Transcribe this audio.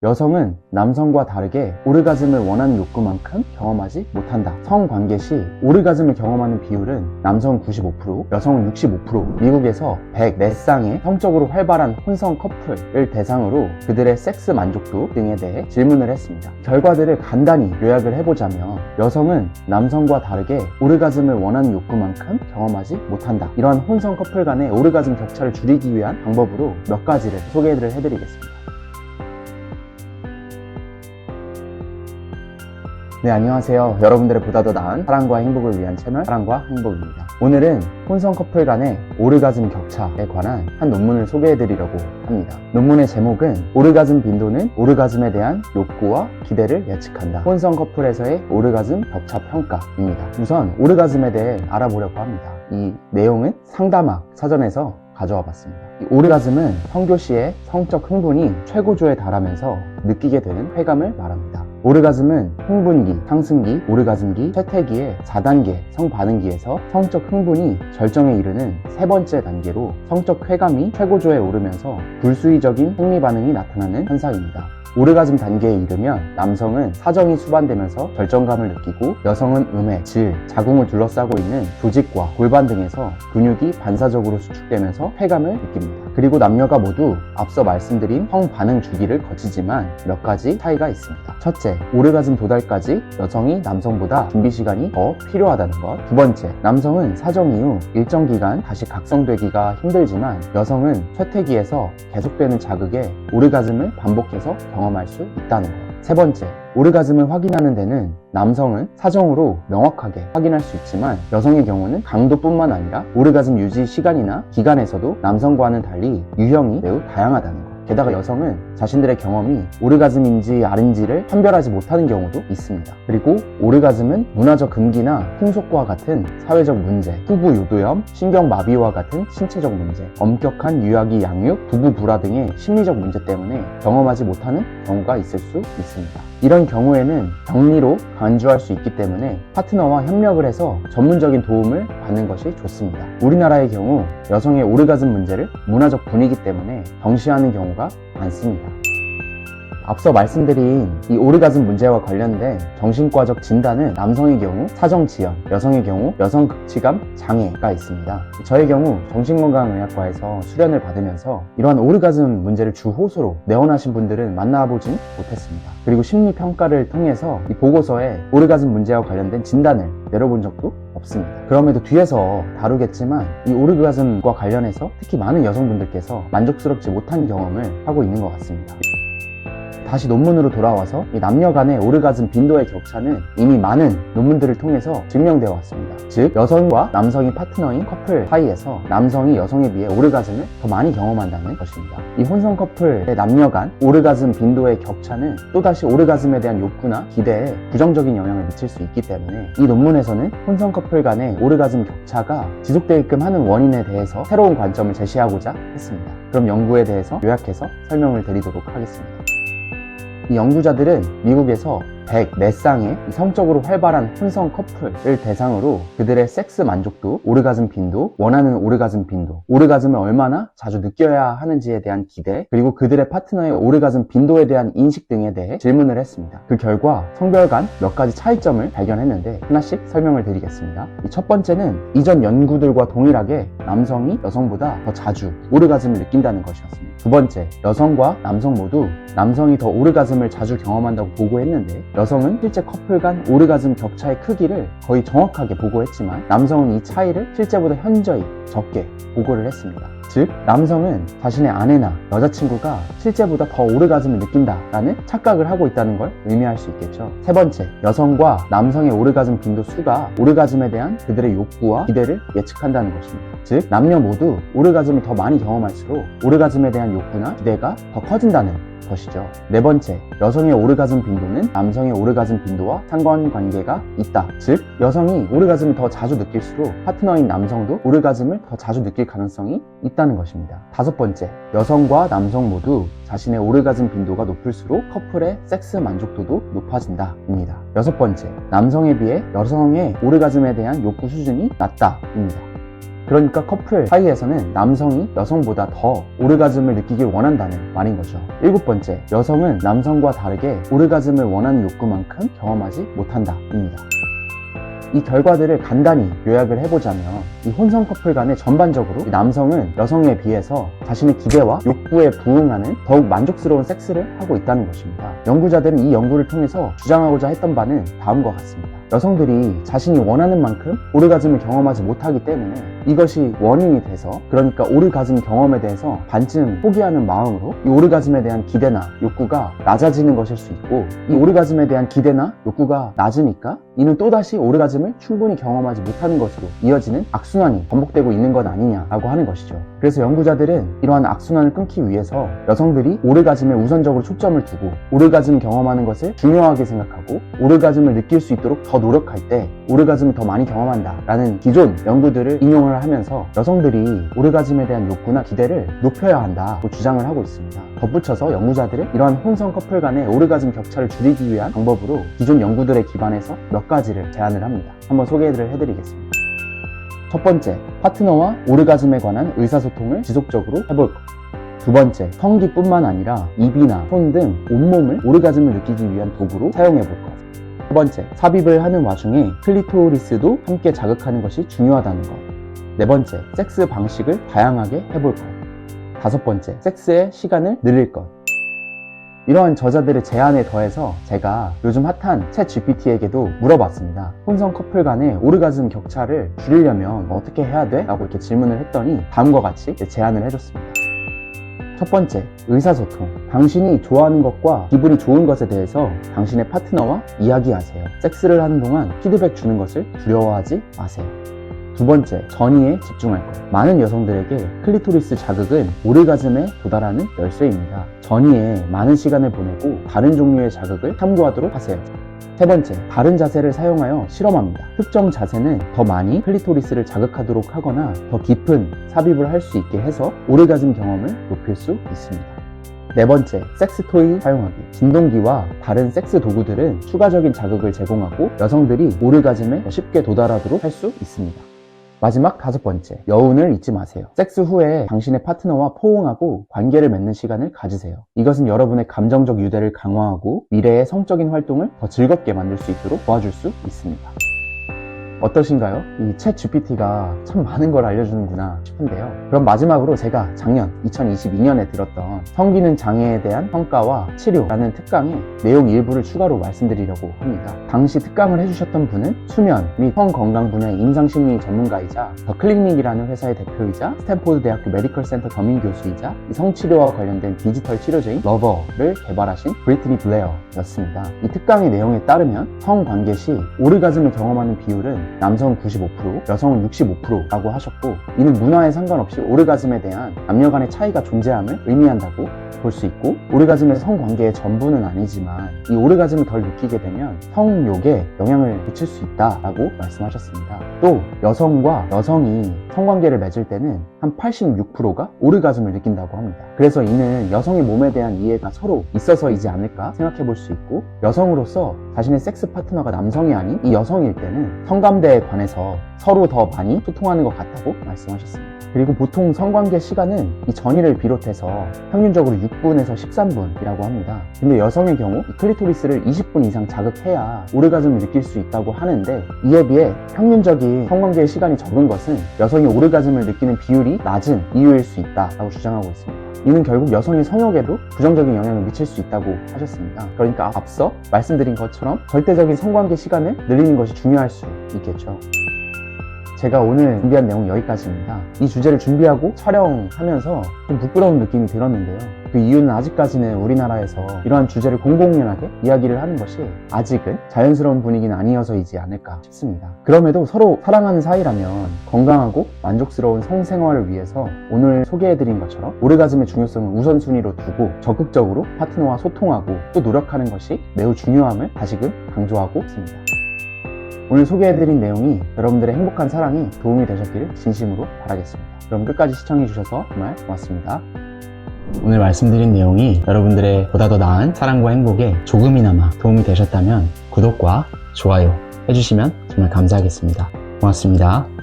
여성은 남성과 다르게 오르가즘을 원하는 욕구만큼 경험하지 못한다. 성관계 시 오르가즘을 경험하는 비율은 남성은 95%, 여성은 65%. 미국에서 104쌍의 성적으로 활발한 혼성 커플을 대상으로 그들의 섹스 만족도 등에 대해 질문을 했습니다. 결과들을 간단히 요약을 해보자면 여성은 남성과 다르게 오르가즘을 원하는 욕구만큼 경험하지 못한다. 이러한 혼성 커플 간의 오르가즘 격차를 줄이기 위한 방법으로 몇 가지를 소개를 해드리겠습니다. 네, 안녕하세요. 여러분들의 보다 더 나은 사랑과 행복을 위한 채널 사랑과 행복입니다. 오늘은 혼성 커플 간의 오르가즘 격차에 관한 한 논문을 소개해드리려고 합니다. 논문의 제목은 오르가즘 빈도는 오르가즘에 대한 욕구와 기대를 예측한다. 혼성 커플에서의 오르가즘 격차 평가입니다. 우선 오르가즘에 대해 알아보려고 합니다. 이 내용은 상담학 사전에서 가져와 봤습니다. 이 오르가즘은 성교시의 성적 흥분이 최고조에 달하면서 느끼게 되는 쾌감을 말합니다. 오르가즘은 흥분기, 상승기, 오르가즘기, 쇠퇴기의 4단계 성반응기에서 성적 흥분이 절정에 이르는 세 번째 단계로 성적 쾌감이 최고조에 오르면서 불수의적인 생리 반응이 나타나는 현상입니다. 오르가즘 단계에 이르면 남성은 사정이 수반되면서 절정감을 느끼고 여성은 음해, 질, 자궁을 둘러싸고 있는 조직과 골반 등에서 근육이 반사적으로 수축되면서 쾌감을 느낍니다. 그리고 남녀가 모두 앞서 말씀드린 성반응 주기를 거치지만 몇 가지 차이가 있습니다. 첫째, 오르가즘 도달까지 여성이 남성보다 준비 시간이 더 필요하다는 것. 두 번째, 남성은 사정 이후 일정 기간 다시 각성되기가 힘들지만 여성은 쇠퇴기에서 계속되는 자극에 오르가즘을 반복해서 경험할 수 있다는 것. 세 번째, 오르가즘을 확인하는 데는 남성은 사정으로 명확하게 확인할 수 있지만 여성의 경우는 강도뿐만 아니라 오르가즘 유지 시간이나 기간에서도 남성과는 달리 유형이 매우 다양하다는 것. 게다가 여성은 자신들의 경험이 오르가즘인지 아닌지를 판별하지 못하는 경우도 있습니다. 그리고 오르가즘은 문화적 금기나 풍속과 같은 사회적 문제, 후부 요도염, 신경마비와 같은 신체적 문제, 엄격한 유아기 양육, 부부 불화 등의 심리적 문제 때문에 경험하지 못하는 경우가 있을 수 있습니다. 이런 경우에는 격리로 간주할 수 있기 때문에 파트너와 협력을 해서 전문적인 도움을 받는 것이 좋습니다. 우리나라의 경우 여성의 오르가즘 문제를 문화적 분위기 때문에 경시하는 경우가 많습니다. 앞서 말씀드린 이 오르가즘 문제와 관련된 정신과적 진단은 남성의 경우 사정지연, 여성의 경우 여성극치감 장애가 있습니다. 저의 경우 정신건강의학과에서 수련을 받으면서 이러한 오르가즘 문제를 주 호소로 내원하신 분들은 만나보진 못했습니다. 그리고 심리평가를 통해서 이 보고서에 오르가즘 문제와 관련된 진단을 내려본 적도 없습니다. 그럼에도 뒤에서 다루겠지만 이 오르가즘과 관련해서 특히 많은 여성분들께서 만족스럽지 못한 경험을 하고 있는 것 같습니다. 다시 논문으로 돌아와서 이 남녀 간의 오르가즘 빈도의 격차는 이미 많은 논문들을 통해서 증명되어 왔습니다. 즉, 여성과 남성이 파트너인 커플 사이에서 남성이 여성에 비해 오르가즘을 더 많이 경험한다는 것입니다. 이 혼성 커플의 남녀 간 오르가즘 빈도의 격차는 또다시 오르가즘에 대한 욕구나 기대에 부정적인 영향을 미칠 수 있기 때문에 이 논문에서는 혼성 커플 간의 오르가즘 격차가 지속되게끔 하는 원인에 대해서 새로운 관점을 제시하고자 했습니다. 그럼 연구에 대해서 요약해서 설명을 드리도록 하겠습니다. 이 연구자들은 미국에서 104쌍의 성적으로 활발한 혼성 커플을 대상으로 그들의 섹스 만족도, 오르가즘 빈도, 원하는 오르가즘 빈도, 오르가즘을 얼마나 자주 느껴야 하는지에 대한 기대, 그리고 그들의 파트너의 오르가즘 빈도에 대한 인식 등에 대해 질문을 했습니다. 그 결과 성별 간 몇 가지 차이점을 발견했는데 하나씩 설명을 드리겠습니다. 첫 번째는 이전 연구들과 동일하게 남성이 여성보다 더 자주 오르가즘을 느낀다는 것이었습니다. 두 번째, 여성과 남성 모두 남성이 더 오르가즘을 자주 경험한다고 보고했는데 여성은 실제 커플 간 오르가즘 격차의 크기를 거의 정확하게 보고했지만 남성은 이 차이를 실제보다 현저히 적게 보고를 했습니다. 즉, 남성은 자신의 아내나 여자친구가 실제보다 더 오르가즘을 느낀다라는 착각을 하고 있다는 걸 의미할 수 있겠죠. 세 번째, 여성과 남성의 오르가즘 빈도 수가 오르가즘에 대한 그들의 욕구와 기대를 예측한다는 것입니다. 즉, 남녀 모두 오르가즘을 더 많이 경험할수록 오르가즘에 대한 욕구나 기대가 더 커진다는 것이죠. 네 번째, 여성의 오르가즘 빈도는 남성의 오르가즘 빈도와 상관관계가 있다. 즉, 여성이 오르가즘을 더 자주 느낄수록 파트너인 남성도 오르가즘을 더 자주 느낄 가능성이 있다는 것입니다. 다섯 번째, 여성과 남성 모두 자신의 오르가즘 빈도가 높을수록 커플의 섹스 만족도도 높아진다 입니다. 여섯 번째, 남성에 비해 여성의 오르가즘에 대한 욕구 수준이 낮다 입니다. 그러니까 커플 사이에서는 남성이 여성보다 더 오르가즘을 느끼길 원한다는 말인 거죠. 7번째, 여성은 남성과 다르게 오르가즘을 원하는 욕구만큼 경험하지 못한다입니다. 이 결과들을 간단히 요약을 해보자면 이 혼성 커플 간에 전반적으로 남성은 여성에 비해서 자신의 기대와 욕구에 부응하는 더욱 만족스러운 섹스를 하고 있다는 것입니다. 연구자들은 이 연구를 통해서 주장하고자 했던 바는 다음과 같습니다. 여성들이 자신이 원하는 만큼 오르가즘을 경험하지 못하기 때문에 이것이 원인이 돼서, 그러니까 오르가즘 경험에 대해서 반쯤 포기하는 마음으로 이 오르가즘에 대한 기대나 욕구가 낮아지는 것일 수 있고, 이 오르가즘에 대한 기대나 욕구가 낮으니까 이는 또다시 오르가즘을 충분히 경험하지 못하는 것으로 이어지는 악순환이 반복되고 있는 것 아니냐라고 하는 것이죠. 그래서 연구자들은 이러한 악순환을 끊기 위해서 여성들이 오르가즘에 우선적으로 초점을 두고 오르가즘 경험하는 것을 중요하게 생각하고 오르가즘을 느낄 수 있도록 더 노력할 때 오르가즘을 더 많이 경험한다 라는 기존 연구들을 인용을 하면서 여성들이 오르가즘에 대한 욕구나 기대를 높여야 한다고 주장을 하고 있습니다. 덧붙여서 연구자들은 이러한 혼성 커플 간의 오르가즘 격차를 줄이기 위한 방법으로 기존 연구들에 기반해서 몇 가지를 제안을 합니다. 한번 소개를 해드리겠습니다. 첫 번째, 파트너와 오르가즘에 관한 의사소통을 지속적으로 해볼 것. 두 번째, 성기뿐만 아니라 입이나 손 등 온몸을 오르가즘을 느끼기 위한 도구로 사용해볼 것. 세 번째, 삽입을 하는 와중에 클리토리스도 함께 자극하는 것이 중요하다는 것. 네 번째, 섹스 방식을 다양하게 해볼 것. 다섯 번째, 섹스의 시간을 늘릴 것. 이러한 저자들의 제안에 더해서 제가 요즘 핫한 챗 GPT에게도 물어봤습니다. 혼성 커플 간의 오르가즘 격차를 줄이려면 어떻게 해야 돼? 라고 이렇게 질문을 했더니 다음과 같이 제안을 해줬습니다. 첫 번째, 의사소통. 당신이 좋아하는 것과 기분이 좋은 것에 대해서 당신의 파트너와 이야기하세요. 섹스를 하는 동안 피드백 주는 것을 두려워하지 마세요. 두 번째, 전이에 집중할 것. 많은 여성들에게 클리토리스 자극은 오르가즘에 도달하는 열쇠입니다. 전이에 많은 시간을 보내고 다른 종류의 자극을 탐구하도록 하세요. 세 번째, 다른 자세를 사용하여 실험합니다. 특정 자세는 더 많이 클리토리스를 자극하도록 하거나 더 깊은 삽입을 할 수 있게 해서 오르가즘 경험을 높일 수 있습니다. 네 번째, 섹스토이 사용하기. 진동기와 다른 섹스 도구들은 추가적인 자극을 제공하고 여성들이 오르가즘에 쉽게 도달하도록 할 수 있습니다. 마지막 다섯 번째, 여운을 잊지 마세요. 섹스 후에 당신의 파트너와 포옹하고 관계를 맺는 시간을 가지세요. 이것은 여러분의 감정적 유대를 강화하고 미래의 성적인 활동을 더 즐겁게 만들 수 있도록 도와줄 수 있습니다. 어떠신가요? 이 챗 GPT가 참 많은 걸 알려주는구나 싶은데요. 그럼 마지막으로 제가 작년 2022년에 들었던 성기능 장애에 대한 평가와 치료라는 특강의 내용 일부를 추가로 말씀드리려고 합니다. 당시 특강을 해주셨던 분은 수면 및 성건강 분야의 임상심리 전문가이자 더 클리닉이라는 회사의 대표이자 스탠포드 대학교 메디컬 센터 겸임 교수이자 성치료와 관련된 디지털 치료제인 러버를 개발하신 브리트니 블레어였습니다. 이 특강의 내용에 따르면 성관계 시 오르가즘을 경험하는 비율은 남성은 95%, 여성은 65%라고 하셨고, 이는 문화에 상관없이 오르가즘에 대한 남녀 간의 차이가 존재함을 의미한다고 볼 수 있고, 오르가즘의 성관계의 전부는 아니지만 이 오르가즘을 덜 느끼게 되면 성욕에 영향을 미칠 수 있다라고 말씀하셨습니다. 또 여성과 여성이 성관계를 맺을 때는 한 86%가 오르가즘을 느낀다고 합니다. 그래서 이는 여성의 몸에 대한 이해가 서로 있어서이지 않을까 생각해 볼 수 있고, 여성으로서 자신의 섹스 파트너가 남성이 아닌 이 여성일 때는 성감대에 관해서 서로 더 많이 소통하는 것 같다고 말씀하셨습니다. 그리고 보통 성관계 시간은 이 전이를 비롯해서 평균적으로 6분에서 13분이라고 합니다. 근데 여성의 경우 이 클리토리스를 20분 이상 자극해야 오르가즘을 느낄 수 있다고 하는데, 이에 비해 평균적인 성관계의 시간이 적은 것은 여성이 오르가즘을 느끼는 비율이 낮은 이유일 수 있다고 주장하고 있습니다. 이는 결국 여성의 성욕에도 부정적인 영향을 미칠 수 있다고 하셨습니다. 그러니까 앞서 말씀드린 것처럼 절대적인 성관계 시간을 늘리는 것이 중요할 수 있겠죠. 제가 오늘 준비한 내용은 여기까지입니다. 이 주제를 준비하고 촬영하면서 좀 부끄러운 느낌이 들었는데요. 그 이유는 아직까지는 우리나라에서 이러한 주제를 공공연하게 이야기를 하는 것이 아직은 자연스러운 분위기는 아니어서이지 않을까 싶습니다. 그럼에도 서로 사랑하는 사이라면 건강하고 만족스러운 성생활을 위해서 오늘 소개해드린 것처럼 오르가즘의 중요성을 우선순위로 두고 적극적으로 파트너와 소통하고 또 노력하는 것이 매우 중요함을 다시금 강조하고 있습니다. 오늘 소개해드린 내용이 여러분들의 행복한 사랑에 도움이 되셨기를 진심으로 바라겠습니다. 그럼 끝까지 시청해주셔서 정말 고맙습니다. 오늘 말씀드린 내용이 여러분들의 보다 더 나은 사랑과 행복에 조금이나마 도움이 되셨다면 구독과 좋아요 해주시면 정말 감사하겠습니다. 고맙습니다.